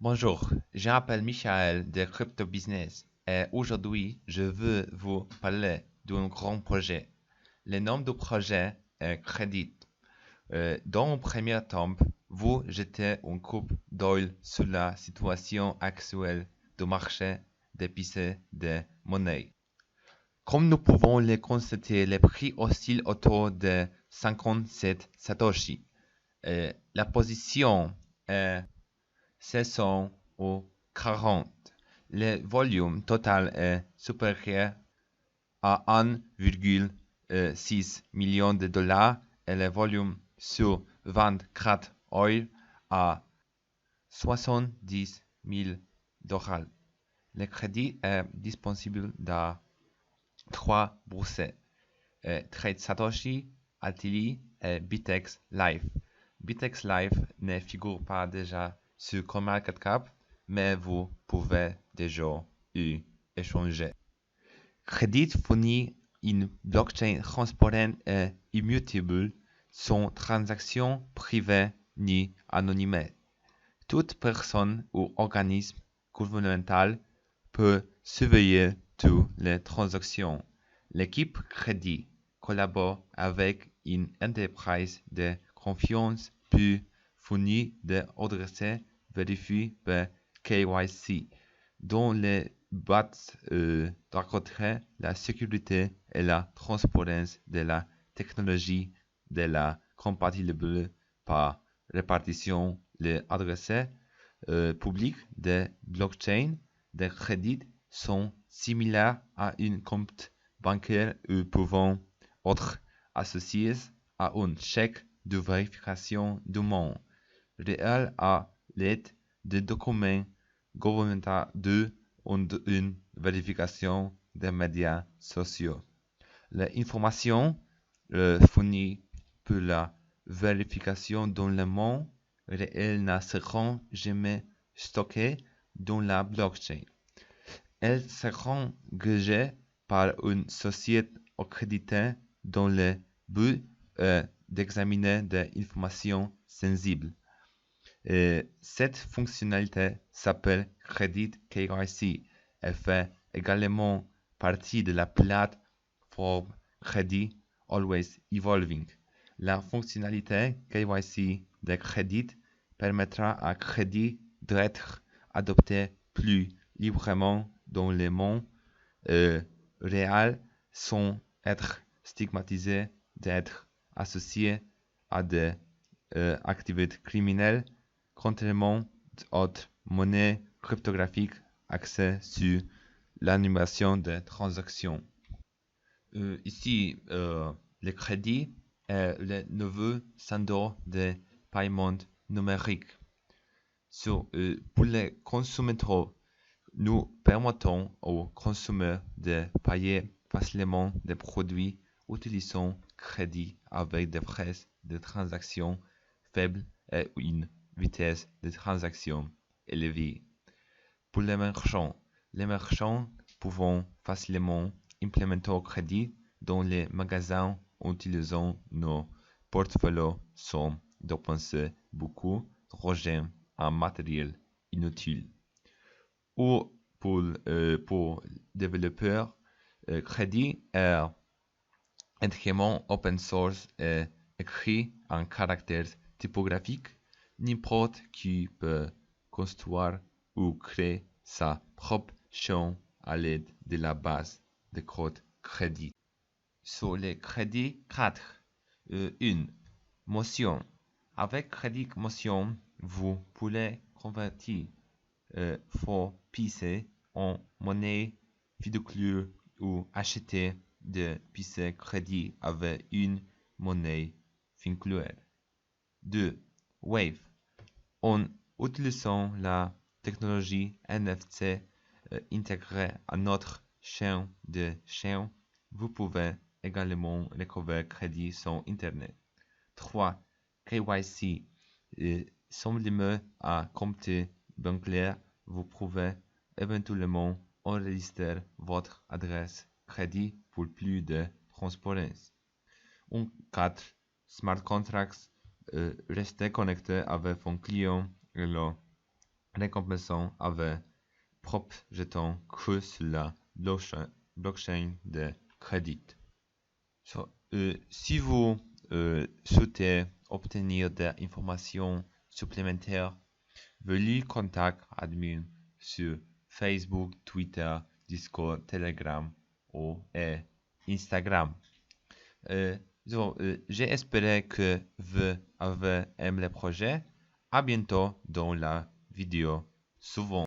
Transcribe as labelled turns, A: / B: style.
A: Bonjour, je m'appelle Michael de Crypto Business et aujourd'hui je veux vous parler d'un grand projet. Le nom du projet est Crédit. Dans le premier temps, vous jetez un coup d'œil sur la situation actuelle du marché des pièces de monnaie. Comme nous pouvons le constater, les prix oscillent autour de 57 Satoshi. La position est 640. Le volume total est supérieur à 1,6 million de dollars et le volume sur 24 heures à 70 000 dollars. Le crédit est disponible dans trois bourses, Trade Satoshi, Altili et Bitex Live. Bitex Live ne figure pas déjà sur CoinMarketCap, mais vous pouvez déjà y échanger. Crédit fournit une blockchain transparente et immutable, sans transaction privée ni anonyme. Toute personne ou organisme gouvernemental peut surveiller toutes les transactions. L'équipe Crédit collabore avec une entreprise de confiance pour fournir des adresses vérifiées par KYC, dont le but d'encadrer la sécurité et la transparence de la technologie de la compatible par répartition. Les adresses publiques de blockchain de crédit sont similaires à un compte bancaire ou pouvant être associés à un chèque de vérification du monde réel à l'aide de documents gouvernementaux ou une vérification des médias sociaux. Les informations fournies pour la vérification dans le monde réel ne seront jamais stockées dans la blockchain. Elles seront gagées par une société accréditée dans le but d'examiner des informations sensibles. Cette fonctionnalité s'appelle Credit KYC et fait également partie de la plateforme Credit Always Evolving. La fonctionnalité KYC de Credit permettra à Credit d'être adopté plus librement dans le monde réel sans être stigmatisé d'être associé à des activités criminelles, contrairement à d'autres monnaies cryptographiques axées sur l'animation des transactions. Ici, le crédit est le nouveau standard de paiement numérique. Pour les consommateurs, nous permettons aux consommateurs de payer facilement des produits utilisant crédit avec des frais de transaction faibles et une vitesse de transaction élevée. Pour les marchands pouvant facilement implémenter le crédit dans les magasins en utilisant nos portfolios sans dépenser beaucoup d'argent en matériel inutile. Ou pour développeurs, crédit est entièrement open source et écrit en caractères typographiques. N'importe qui peut construire ou créer sa propre chaîne à l'aide de la base de code crédit. Sur les crédits 4, 1. Motion. Avec Crédit Motion, vous pouvez convertir vos pièces en monnaie fiduciaire ou acheter des pièces crédit avec une monnaie fiduciaire. 2. Wave. En utilisant la technologie NFC intégrée à notre chaîne de chaîne, vous pouvez également recouvrir crédit sur Internet. 3. KYC. Sans limite à compte bancaire, vous pouvez éventuellement enregistrer votre adresse crédit pour plus de transparence. 4. Smart Contracts. Restez connecté avec vos clients et leur récompensant avec propre jeton que sur la blockchain de crédit. Si vous souhaitez obtenir des informations supplémentaires, veuillez contacter admin sur Facebook, Twitter, Discord, Telegram ou Instagram. J'espère que vous avez aimé le projet. À bientôt dans la vidéo suivante.